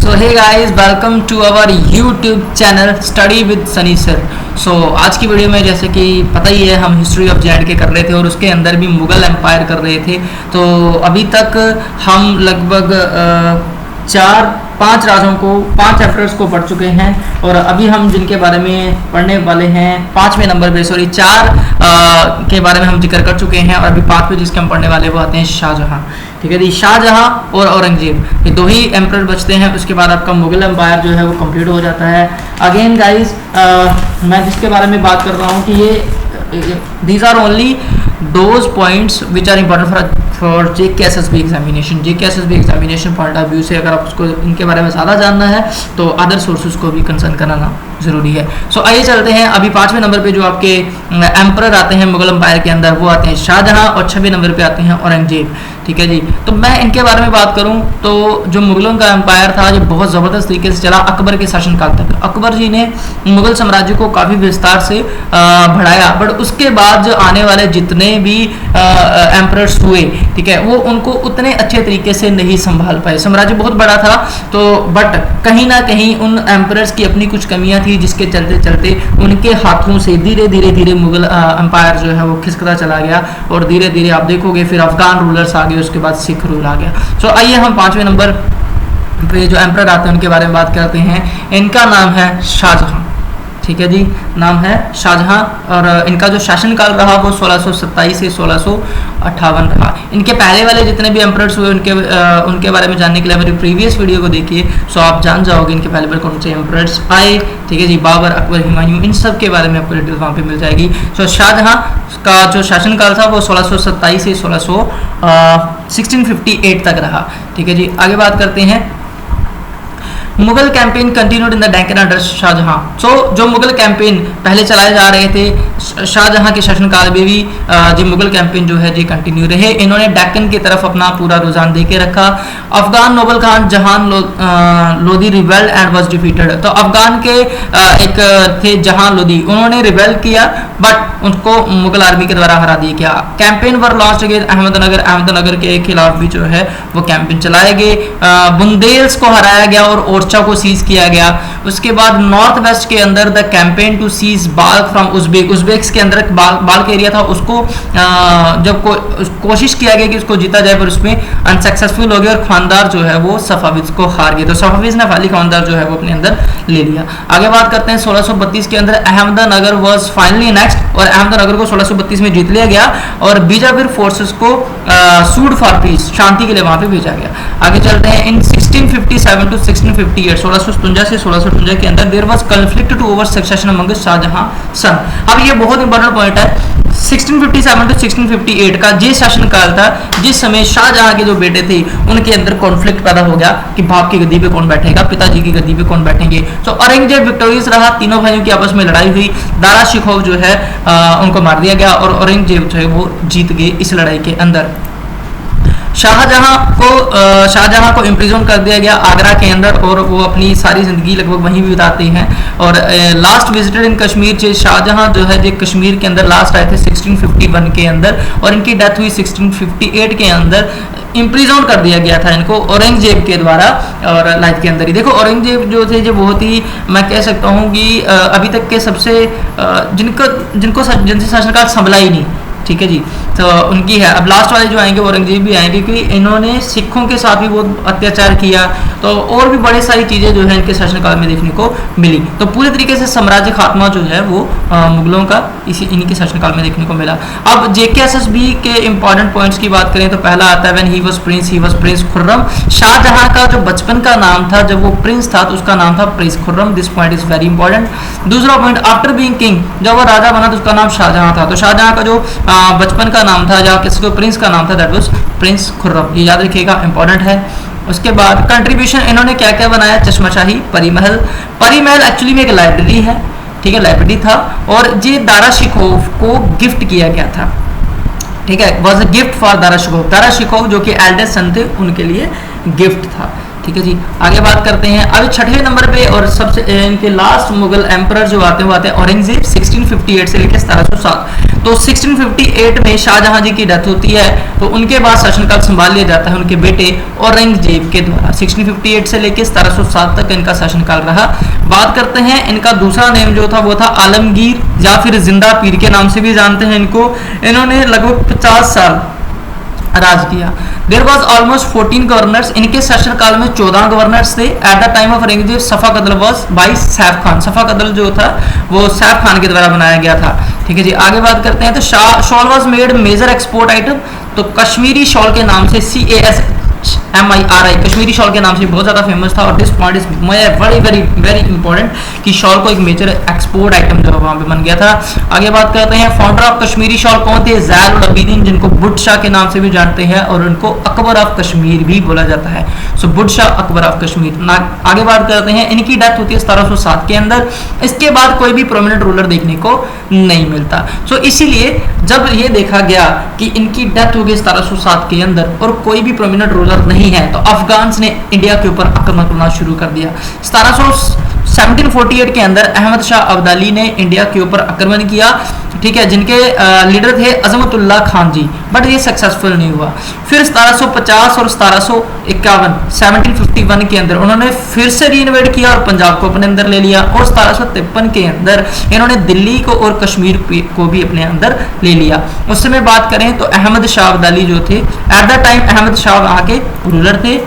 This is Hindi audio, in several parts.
So hey guys, welcome to our YouTube channel study with Sunny sir. So आज की वीडियो में जैसे कि पता ही है हम हिस्ट्री ऑफ जे.एंड.के कर रहे थे और उसके अंदर भी मुग़ल एम्पायर कर रहे थे। तो अभी तक हम लगभग 4-5 राजाओं को 5 एम्परर्स को पढ़ चुके हैं और अभी हम जिनके बारे में पढ़ने वाले हैं 5वें नंबर पे 4 के बारे में हम जिक्र कर चुके हैं और अभी 5वें जिसके हम पढ़ने वाले वो आते हैं शाहजहां। ठीक है जी, शाहजहां और औरंगजेब ये 2 ही एम्परर बचते हैं। उसके बाद आपका मुग़ल एम्पायर जो है वो कंप्लीट हो जाता है। अगेन गाइस, मैं जिसके बारे में बात कर रहा हूँ कि ये these are only those points which are important for JKSSB examination. JKSSB examination point of view से अगर आप उसको इनके बारे में ज़्यादा जानना है तो अदर सोर्सेज को भी कंसर्न कराना ज़रूरी है। सो आइए चलते हैं। अभी 5वें नंबर पे जो आपके एम्परर आते हैं मुग़ल एम्पायर के अंदर वो आते हैं शाहजहां और 6वें नंबर पे आते हैं औरंगजेब। ठीक है जी, तो मैं इनके बारे में बात करूं तो जो मुग़लों का एम्पायर था जो बहुत ज़बरदस्त तरीके से चला अकबर के शासनकाल तक। अकबर जी ने मुग़ल साम्राज्य को काफ़ी विस्तार से बढ़ाया, बट उसके बाद जो आने वाले जितने भी एम्परर्स हुए, ठीक है, वो उनको उतने अच्छे तरीके से नहीं संभाल पाए। साम्राज्य बहुत बड़ा था तो बट कहीं ना कहीं उन एम्परर्स की अपनी कुछ कमियां थी जिसके चलते चलते उनके हाथों से धीरे धीरे मुग़ल एम्पायर जो है वो खिसकता चला गया और धीरे धीरे आप देखोगे फिर अफगान रूलर्स आ गए, उसके बाद सिख रूल आ गया। सो आइए हम 5वें नंबर पे जो एम्परर आते हैं उनके बारे में बात करते हैं। इनका नाम है शाहजहां। ठीक है जी, नाम है शाहजहां और इनका जो शासनकाल रहा वो 1627 से 1658 रहा। इनके पहले वाले जितने भी एम्परर्स हुए उनके बारे में जानने के लिए मेरी प्रीवियस वीडियो को देखिए। सो आप जान जाओगे इनके पहले पहले कौन से एम्परर्स आए। ठीक है जी, बाबर, अकबर, हुमायूं, इन सब के बारे में आपको डिटेल वहाँ पे मिल जाएगी। सो शाहजहां का जो शासनकाल था वो 1627 से 1658 तक रहा। ठीक है जी, आगे बात करते हैं। Mughal campaign continued in the Deccan under Shahjahan. So जो मुगल कैंपेन पहले चलाए जा रहे थे शाहजहां के शासनकाल में भी जो मुगल कैंपेन जो है जी कंटिन्यू रहे। इन्होंने डेक्कन की तरफ अपना पूरा रुझान दे के रखा। अफगान नोबल खान जहान Lodi rebelled and was defeated. तो अफगान के एक थे जहान लोदी, उन्होंने रिबेल किया बट उनको मुगल आर्मी के द्वारा हरा दिया गया। कैंपेन वर लॉन्च्ड अगेंस्ट अहमदनगर के खिलाफ भी जो है वो कैंपेन चलाए गए। बुंदेल्स को हराया गया और ओरछा को सीज किया गया। उसके बाद नॉर्थ वेस्ट के अंदर the campaign to seize Balkh from Uzbeks के अंदर बाल्क एरिया था, उसको जब कोशिश किया गया कि उसको जीता जाए पर उसमें अनसक्सेसफुल हो गया और खानदार जो है वो सफाविज को हार गए। तो सफाविज ने फाली खानदार जो है वो अपने अंदर ले लिया। आगे बात करते हैं 1632 के अंदर अहमदनगर वाज फाइनली नेक्स्ट और अहमदनगर को 1632 में जीत लिया गया और बीजापुर फोर्सेस को सूड फॉर पीस, शांति के लिए वहां पे भेजा गया। आगे चलते हैं। इन 1657 टू 1658 1657 से 1658 के अंदर there was conflict to over succession among Shahjahan son. अब ये बहुत इंपॉर्टेंट पॉइंट है। 1657 टू 1658 का ये शासनकाल था जिस समय शाहजहां के जो बेटे थे उनके अंदर कॉन्फ्लिक्ट पैदा हो गया कि बाप की गद्दी पे कौन बैठेगा, पिताजी की गद्दी पे कौन बैठेंगे। तो औरंगजेब विक्टोरियस रहा, तीनों भाइयों की आपस में लड़ाई हुई। दारा शिकोह जो है उनको मार दिया गया और औरंगजेब जो है वो जीत गए इस लड़ाई के अंदर। शाहजहां को इम्प्रिजन कर दिया गया आगरा के अंदर और वो अपनी सारी जिंदगी लगभग वहीं बिताते हैं। और लास्ट विजिटेड इन कश्मीर जो शाहजहां जो है जो कश्मीर के अंदर लास्ट आए थे 1651 के अंदर और इनकी डेथ हुई 1658 के अंदर। इम्प्रिजन कर दिया गया था इनको औरंगजेब के द्वारा और लाइफ के अंदर ही। देखो औरंगजेब जो थे जो बहुत ही मैं कह सकता हूँ कि अभी तक के सबसे जिनसे शासनकाल संभला ही नहीं। ठीक है जी, तो उनकी है। अब लास्ट वाले जो आएंगे औरंगजेब भी आएंगे क्योंकि इन्होंने सिखों के साथ भी बहुत अत्याचार किया तो और भी बड़ी सारी चीज़ें जो है इनके शासनकाल में देखने को मिली। तो पूरे तरीके से साम्राज्य खात्मा जो है वो मुगलों का इनके शासनकाल में देखने को मिला। अब जेकेएसएसबी के इंपॉर्टेंट पॉइंट्स की बात करें तो पहला आता है when he was prince Khurram. Shahjahan का जो बचपन का नाम था जब वो प्रिंस था तो उसका नाम था Prince Khurram. This point is very important. दूसरा पॉइंट, आफ्टर बीइंग किंग जब वो राजा बना तो उसका नाम शाहजहां था। तो शाहजहां का जो बचपन का नाम था या किसी को प्रिंस का नाम था दैट वाज प्रिंस खुर्रम। ये याद रखिएगा, इंपॉर्टेंट है। उसके बाद कंट्रीब्यूशन इन्होंने क्या क्या बनाया, चश्माशाही, परी महल एक्चुअली में एक लाइब्रेरी है। ठीक है, लाइब्रेरी था और ये दारा शिकोह को गिफ्ट किया गया था। ठीक है, was a gift for Dara Shikoh जो कि एल्डेस्ट सन थे उनके लिए गिफ्ट था। ठीक है जी, आगे बात करते हैं। अभी 6वें नंबर पे और सबसे इनके लास्ट मुगल एम्परर जो आते हैं वो आते हैं औरंगजेब 1658 से लेकर 1707। तो 1658 में शाहजहां जी की डेथ होती है, तो उनके बाद शासनकाल संभाल लिया जाता है उनके बेटे औरंगजेब के द्वारा। 1658 से लेकर 1707 तक इनका शासनकाल रहा। बात करते हैं इनका दूसरा नेम जो था वो था आलमगीर या फिर जिंदा पीर के नाम से भी जानते हैं इनको। इन्होंने लगभग 50 साल राज किया। There was almost 14 governors. इनके शासनकाल में 14 गवर्नर्स थे। At the time of Aurangzeb Safa Kadal was by Saif Khan. Safa Kadal जो था वो सैफ खान के द्वारा बनाया गया था। ठीक है जी, आगे बात करते हैं। तो shawl was made major export item. तो कश्मीरी शॉल के नाम से CASMIRI कश्मीरी शॉल के नाम से बहुत ज्यादा फेमस था। और this point is very very very important कि शॉल को एक मेजर एक्सपोर्ट आइटम जो वहां पे बन गया था। आगे बात करते हैं फाउंडर ऑफ कश्मीरी शॉल कौन थे? ज़ैल उल अबीदीन, जिनको बुट शाह के नाम से भी जानते हैं और उनको अकबर ऑफ कश्मीर भी बोला जाता है। सो बुट शाह अकबर ऑफ कश्मीर। आगे बात करते हैं, इनकी डेथ होती है 1707 के अंदर। इसके बाद कोई भी प्रोमिनेंट रूलर देखने को नहीं मिलता। सो इसीलिए जब ये देखा गया कि इनकी डेथ हो गई 1707 के अंदर और कोई भी प्रोमिनेंट रूलर नहीं है, तो अफगान्स ने इंडिया के ऊपर आक्रमण करना शुरू कर दिया। 1748 के अंदर अहमद शाह अब्दाली ने इंडिया के ऊपर आक्रमण किया। ठीक है, जिनके लीडर थे अजमतुल्ला खान जी, बट ये सक्सेसफुल नहीं हुआ। फिर 1750 और 1751 के अंदर उन्होंने फिर से रीइन्वेड किया और पंजाब को अपने अंदर ले लिया। और 1753 के अंदर इन्होंने दिल्ली को और कश्मीर को भी अपने अंदर ले लिया। उस समय बात करें तो अहमद शाह अब्दाली जो थे, at the time Ahmad Shah वहाँ के रूलर थे।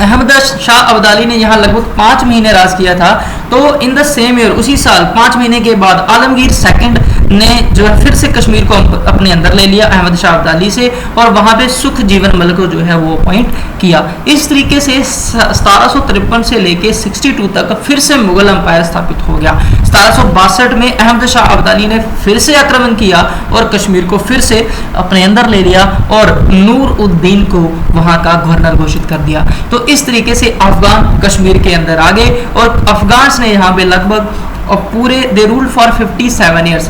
अहमद शाह अब्दाली ने यहाँ लगभग 5 महीने राज किया था। तो इन द सेम ईयर, उसी साल 5 महीने के बाद आलमगीर सेकंड ने जो है फिर से कश्मीर को अपने अंदर ले लिया अहमद शाह अब्दाली से, और वहां पे सुख जीवन मल को जो है वो अपॉइंट किया। इस तरीके से 1753 से लेके 62 तक फिर से मुगल अंपायर स्थापित हो गया। 1762 में अहमद शाह अब्दाली ने फिर से आक्रमण किया और कश्मीर को फिर से अपने अंदर ले लिया और नूर उद्दीन को वहां का गवर्नर घोषित कर दिया। तो इस तरीके से अफगान कश्मीर के अंदर आ गए और अफगान ने यहाँ पे लगभग और पूरे दे रूल फॉर 57 ईयर्स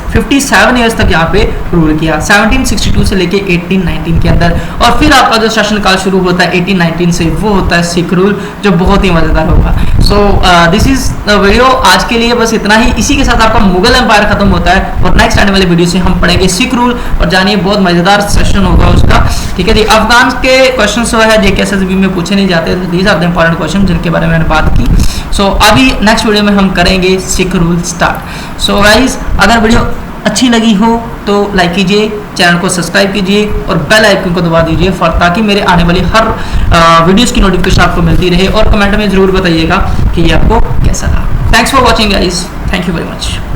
तक यहाँ पे रूल किया, 1762 से लेके 1819 के अंदर। और फिर आपका जो शासनकाल शुरू होता है 1819 से, वो होता है सिख रूल, जो बहुत ही मजेदार होगा। So this is the video. आज के लिए बस इतना ही। इसी के साथ आपका मुगल एम्पायर खत्म होता है और नेक्स्ट आने वाले वीडियो से हम पढ़ेंगे सिख रूल और जानिए बहुत मजेदार सेशन होगा उसका। ठीक है जी, अफगान के क्वेश्चन जो है JKSSB में पूछे नहीं जाते, these are the important question जिनके बारे में मैंने बात की। सो अभी नेक्स्ट वीडियो में हम करेंगे sick rule start. So guys, अगर वीडियो अच्छी लगी हो तो लाइक कीजिए, चैनल को सब्सक्राइब कीजिए और बेल आइकन को दबा दीजिए ताकि मेरे आने वाली हर वीडियोस की नोटिफिकेशन आपको मिलती रहे। और कमेंट में जरूर बताइएगा कि ये आपको कैसा लगा। Thanks for watching guys, thank you very much.